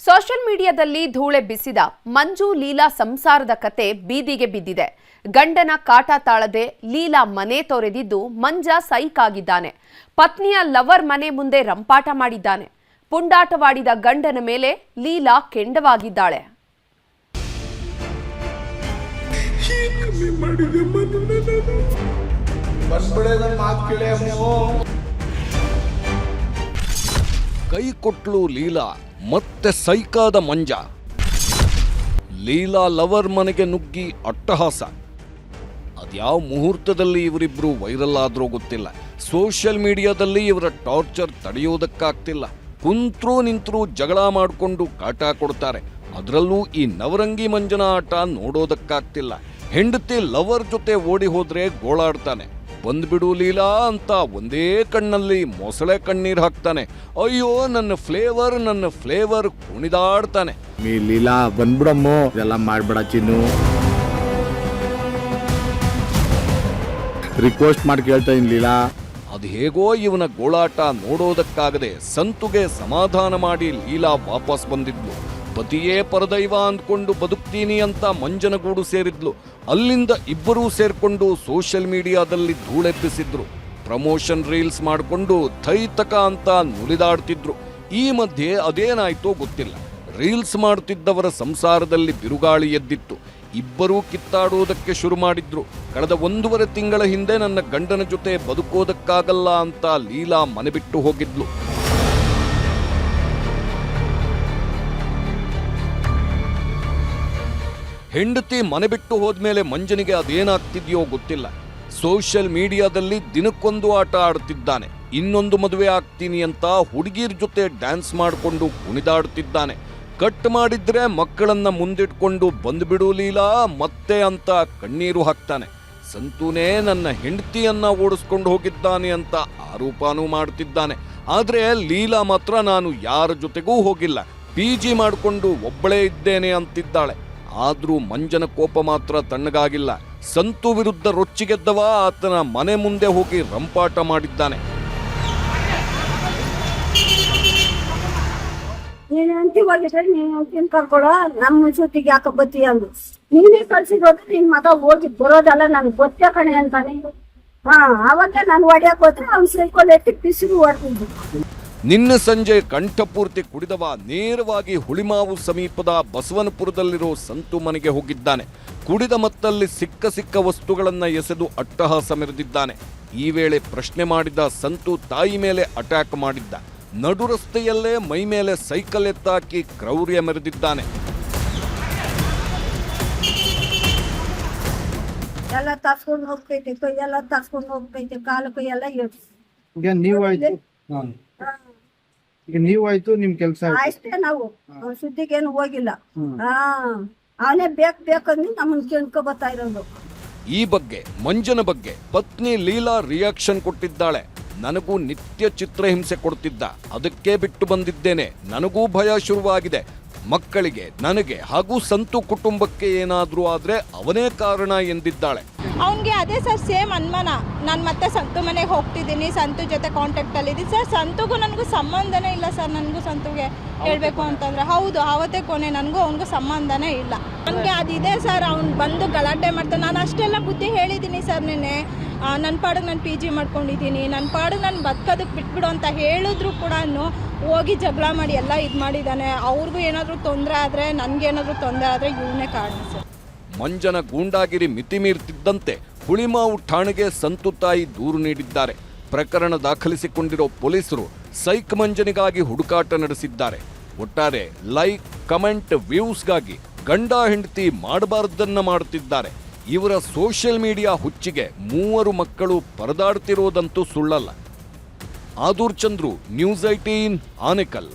Social ಮೀಡಿಯಾದಲ್ಲಿ ಧೂಳೆಬ್ಬಿಸಿದ ಮಂಜು ಲೀಲಾ ಸಂಸಾರದ ಕತೆ ಬೀದಿಗೆ ಬಿದ್ದಿದೆ. ಗಂಡನ ಕಾಟ ತಾಳದೆ ಲೀಲಾ ಮನೆ ತೊರೆದಿದ್ದು ಮಂಜ ಸೈಕಾಗಿದ್ದಾನೆ. ಪತ್ನಿಯ ಲವರ್ ಮನೆ ಮುಂದೆ ರಂಪಾಟ ಮಾಡಿದ್ದಾನೆ. ಪುಂಡಾಟವಾಡಿದ ಗಂಡನ ಮೇಲೆ ಲೀಲಾ ಕೆಂಡವಾಗಿದ್ದಾಳೆ. ಕೈ ಕೊಟ್ಲು ಲೀಲಾ, ಮತ್ತೆ ಸೈಕಾದ ಮಂಜ. ಲೀಲಾ ಲವರ್ ಮನೆಗೆ ನುಗ್ಗಿ ಅಟ್ಟಹಾಸ. ಅದ್ಯಾವ ಮುಹೂರ್ತದಲ್ಲಿ ಇವರಿಬ್ರು ವೈರಲ್ ಆದ್ರೂ ಗೊತ್ತಿಲ್ಲ. ಸೋಷಿಯಲ್ ಮೀಡಿಯಾದಲ್ಲಿ ಇವರ ಟಾರ್ಚರ್ ತಡೆಯೋದಕ್ಕಾಗ್ತಿಲ್ಲ. ಕುಂತ್ರೂ ನಿಂತ್ರೂ ಜಗಳ ಮಾಡಿಕೊಂಡು ಕಾಟ ಕೊಡ್ತಾರೆ. ಅದರಲ್ಲೂ ಈ ನವರಂಗಿ ಮಂಜನ ಆಟ ನೋಡೋದಕ್ಕಾಗ್ತಿಲ್ಲ. ಹೆಂಡತಿ ಲವರ್ ಜೊತೆ ಓಡಿ ಹೋದ್ರೆ ಗೋಳಾಡ್ತಾನೆ. ಬಂದ್ಬಿಡು ಲೀಲಾ ಅಂತ ಒಂದೇ ಕಣ್ಣಲ್ಲಿ ಮೊಸಳೆ ಕಣ್ಣೀರ್ ಹಾಕ್ತಾನೆ. ಅಯ್ಯೋ ನನ್ನ ಫ್ಲೇವರ್ ಕುಣಿದಾಡ್ತಾನೆ. ನೀ ಲೀಲಾ ಬಂದ್ಬಿಡಮ್ಮೋ, ಇದೆಲ್ಲ ಮಾಡ್ಬೇಡ ಚಿನ್ನು, ರಿಕ್ವೆಸ್ಟ್ ಮಾಡಿ ಕೇಳ್ತಾ ಇನ್ ಲೀಲಾ. ಅದು ಹೇಗೋ ಇವನ ಗೋಳಾಟ ನೋಡೋದಕ್ಕಾಗದೆ ಸಂತುಗೆ ಸಮಾಧಾನ ಮಾಡಿ ಲೀಲಾ ವಾಪಸ್ ಬಂದಿದ್ಲು. ಪತಿಯೇ ಪರದೈವ ಅಂದ್ಕೊಂಡು ಬದುಕ್ತೀನಿ ಅಂತ ಮಂಜನಗೂಡು ಸೇರಿದ್ಲು. ಅಲ್ಲಿಂದ ಇಬ್ಬರೂ ಸೇರ್ಕೊಂಡು ಸೋಷಿಯಲ್ ಮೀಡಿಯಾದಲ್ಲಿ ಧೂಳೆಬ್ಬಿಸಿದ್ರು. ಪ್ರಮೋಷನ್ ರೀಲ್ಸ್ ಮಾಡಿಕೊಂಡು ಥೈತಕ ಅಂತ ನುಲಿದಾಡ್ತಿದ್ರು. ಈ ಮಧ್ಯೆ ಅದೇನಾಯ್ತೋ ಗೊತ್ತಿಲ್ಲ, ರೀಲ್ಸ್ ಮಾಡುತ್ತಿದ್ದವರ ಸಂಸಾರದಲ್ಲಿ ಬಿರುಗಾಳಿ ಎದ್ದಿತ್ತು. ಇಬ್ಬರೂ ಕಿತ್ತಾಡೋದಕ್ಕೆ ಶುರು ಮಾಡಿದ್ರು. ಕಳೆದ 1.5 ತಿಂಗಳ ಹಿಂದೆ ನನ್ನ ಗಂಡನ ಜೊತೆ ಬದುಕೋದಕ್ಕಾಗಲ್ಲ ಅಂತ ಲೀಲಾ ಮನೆ ಬಿಟ್ಟು ಹೋಗಿದ್ಲು. ಹೆಂಡತಿ ಮನೆ ಬಿಟ್ಟು ಹೋದ್ಮೇಲೆ ಮಂಜನಿಗೆ ಅದೇನಾಗ್ತಿದ್ಯೋ ಗೊತ್ತಿಲ್ಲ. ಸೋಷಿಯಲ್ ಮೀಡಿಯಾದಲ್ಲಿ ದಿನಕ್ಕೊಂದು ಆಟ ಆಡ್ತಿದ್ದಾನೆ. ಇನ್ನೊಂದು ಮದುವೆ ಆಗ್ತೀನಿ ಅಂತ ಹುಡುಗಿರ್ ಜೊತೆ ಡ್ಯಾನ್ಸ್ ಮಾಡಿಕೊಂಡು ಕುಣಿದಾಡ್ತಿದ್ದಾನೆ. ಕಟ್ ಮಾಡಿದ್ರೆ ಮಕ್ಕಳನ್ನ ಮುಂದಿಟ್ಕೊಂಡು ಬಂದ್ಬಿಡು ಲೀಲಾ ಮತ್ತೆ ಅಂತ ಕಣ್ಣೀರು ಹಾಕ್ತಾನೆ. ಸಂತೂನೇ ನನ್ನ ಹೆಂಡತಿಯನ್ನ ಓಡಿಸ್ಕೊಂಡು ಹೋಗಿದ್ದಾನೆ ಅಂತ ಆರೋಪನೂ ಮಾಡ್ತಿದ್ದಾನೆ. ಆದ್ರೆ ಲೀಲಾ ಮಾತ್ರ ನಾನು ಯಾರ ಜೊತೆಗೂ ಹೋಗಿಲ್ಲ, PG ಮಾಡಿಕೊಂಡು ಒಬ್ಬಳೇ ಇದ್ದೇನೆ ಅಂತಿದ್ದಾಳೆ. ಆದ್ರೂ ಮಂಜನ ಕೋಪ ಮಾತ್ರ ತಣ್ಣಗಾಗಿಲ್ಲ. ಸಂತು ವಿರುದ್ಧ ರೊಚ್ಚಿಗೆದ್ದವ ಆತನ ಮನೆ ಮುಂದೆ ಹೋಗಿ ರಂಪಾಟ ಮಾಡಿದ್ದಾನೆ. ನೀನು ಅಂತಿ ಹೋಗಿದ್ರೆ ನೀನು ಕರ್ಕೊಳ, ನಮ್ಮ ಜೊತೆಗೆ ಯಾಕೆ ಬತ್ತಿ ಅಂದು ನೀನೇ ಕಳ್ಸಿರೋದು. ನಿನ್ ಮಗ ಹೋಗಿ ಬರೋದಲ್ಲ ನನ್ಗೆ ಗೊತ್ತೇ ಕಣೆ ಅಂತಾನೆ. ಅವತ್ತೇ ನಾನು ಹೊಡ್ಯಾಕ್ ಹೋದ್ರೆ ಅವ್ನು ಸೈಕೋಲೆಟ್ಟಿ ಪಿಸಿರು ಹೊಡ್ತಿದ್ದು. ನಿನ್ನೆ ಸಂಜೆ ಕಂಠಪೂರ್ತಿ ಕುಡಿದವ ನೇರವಾಗಿ ಹುಳಿಮಾವು ಸಮೀಪದ ಬಸವನಪುರದಲ್ಲಿರೋ ಸಂತು ಮನೆಗೆ ಹೋಗಿದ್ದಾನೆ. ಕುಡಿದ ಮತ್ತಲ್ಲಿ ಸಿಕ್ಕ ವಸ್ತುಗಳನ್ನ ಎಸೆದು ಅಟ್ಟಹಾಸ ಮೆರೆದಿದ್ದಾನೆ. ಈ ವೇಳೆ ಪ್ರಶ್ನೆ ಮಾಡಿದ ಸಂತು ತಾಯಿ ಮೇಲೆ ಅಟ್ಯಾಕ್ ಮಾಡಿದ್ದ. ನಡು ರಸ್ತೆಯಲ್ಲೇ ಮೈ ಮೇಲೆ ಸೈಕಲ್ ಎತ್ತಾಕಿ ಕ್ರೌರ್ಯ ಮೆರೆದಿದ್ದಾನೆ. ಎಲ್ಲ ತರ್ಸ್ಕೊಂಡು ಹೋಗ್ತೈತಿ, ಎಲ್ಲ ತರ್ಸ್ಕೊಂಡು ಹೋಗ್ತೈತಿ, ಕಾಲಕ್ಕೂ ಎಲ್ಲ ಈಗ ನೀವಾಯ್ತು ನಿಮ್ ಕೆಲ್ಸ ಅಷ್ಟೇ. ನಾವು ಸುದ್ದಿಗೇನು ಹೋಗಿಲ್ಲ. ಅವನೇ ಬೇಕಂದ್ರೆ ನಮ್ಮನ್ನ ಕೇಳ್ಕೊ ಬರ್ತಾ ಇರೋದು. ಈ ಬಗ್ಗೆ ಮಂಜನ ಬಗ್ಗೆ ಪತ್ನಿ ಲೀಲಾ ರಿಯಾಕ್ಷನ್ ಕೊಟ್ಟಿದ್ದಾಳೆ. ನನಗೂ ನಿತ್ಯ ಚಿತ್ರಹಿಂಸೆ ಕೊಡ್ತಿದ್ದ, ಅದಕ್ಕೆ ಬಿಟ್ಟು ಬಂದಿದ್ದೇನೆ. ನನಗೂ ಭಯ ಶುರುವಾಗಿದೆ. ಮಕ್ಕಳಿಗೆ, ನನಗೆ ಹಾಗೂ ಸಂತು ಕುಟುಂಬಕ್ಕೆ ಏನಾದ್ರೂ ಆದ್ರೆ ಅವನೇ ಕಾರಣ ಎಂದಿದ್ದಾಳೆ. ಅವನಿಗೆ ಅದೇ ಸರ್ ಸೇಮ್ ಅನುಮಾನ. ನಾನು ಮತ್ತೆ ಸಂತು ಮನೆಗೆ ಹೋಗ್ತಿದ್ದೀನಿ, ಸಂತು ಜೊತೆ ಕಾಂಟ್ಯಾಕ್ಟಲ್ಲಿ ಇದ್ದೀನಿ ಸರ್. ಸಂತುಗೂ ನನಗೂ ಸಂಬಂಧನೇ ಇಲ್ಲ ಸರ್. ನನಗೂ ಸಂತುಗೆ ಹೇಳಬೇಕು ಅಂತಂದರೆ ಹೌದು, ಆವತ್ತೇ ಕೊನೆ. ನನಗೂ ಅವನಿಗೂ ಸಂಬಂಧನೇ ಇಲ್ಲ. ನನಗೆ ಅದಿದೆ ಸರ್. ಅವ್ನು ಬಂದು ಗಲಾಟೆ ಮಾಡ್ತಾನೆ. ನಾನು ಅಷ್ಟೆಲ್ಲ ಬುದ್ಧಿ ಹೇಳಿದ್ದೀನಿ ಸರ್. ನೆನ್ನೆ ನನ್ನ ಪಾಡಿಗೆ ನಾನು PG ಮಾಡ್ಕೊಂಡಿದ್ದೀನಿ, ನನ್ನ ಪಾಡಿಗೆ ನಾನು ಬದುಕೋದಕ್ಕೆ ಬಿಟ್ಬಿಡು ಅಂತ ಹೇಳಿದ್ರು ಕೂಡ ಹೋಗಿ ಜಗಳ ಮಾಡಿ ಎಲ್ಲ ಇದು ಮಾಡಿದ್ದಾನೆ. ಅವ್ರಿಗೂ ಏನಾದರೂ ತೊಂದರೆ ಆದರೆ, ನನಗೇನಾದರೂ ತೊಂದರೆ ಆದರೆ ಇವನೇ ಕಾರಣ ಸರ್. ಮಂಜನ ಗೂಂಡಾಗಿರಿ ಮಿತಿ ಮೀರ್ತಿದ್ದಂತೆ ಹುಳಿಮಾವು ಠಾಣೆಗೆ ಸಂತು ತಾಯಿ ದೂರು ನೀಡಿದ್ದಾರೆ. ಪ್ರಕರಣ ದಾಖಲಿಸಿಕೊಂಡಿರೋ ಪೊಲೀಸರು ಸೈಕ್ ಮಂಜನಿಗಾಗಿ ಹುಡುಕಾಟ ನಡೆಸಿದ್ದಾರೆ. ಒಟ್ಟಾರೆ ಲೈಕ್, ಕಮೆಂಟ್, ವ್ಯೂಸ್ಗಾಗಿ ಗಂಡ ಹೆಂಡತಿ ಮಾಡಬಾರ್ದನ್ನ ಮಾಡುತ್ತಿದ್ದಾರೆ. ಇವರ ಸೋಷಿಯಲ್ ಮೀಡಿಯಾ ಹುಚ್ಚಿಗೆ 3 ಮಕ್ಕಳು ಪರದಾಡ್ತಿರೋದಂತೂ ಸುಳ್ಳಲ್ಲ. ಆದೂರ್ ಚಂದ್ರು, ನ್ಯೂಸ್ 18, ಆನೇಕಲ್.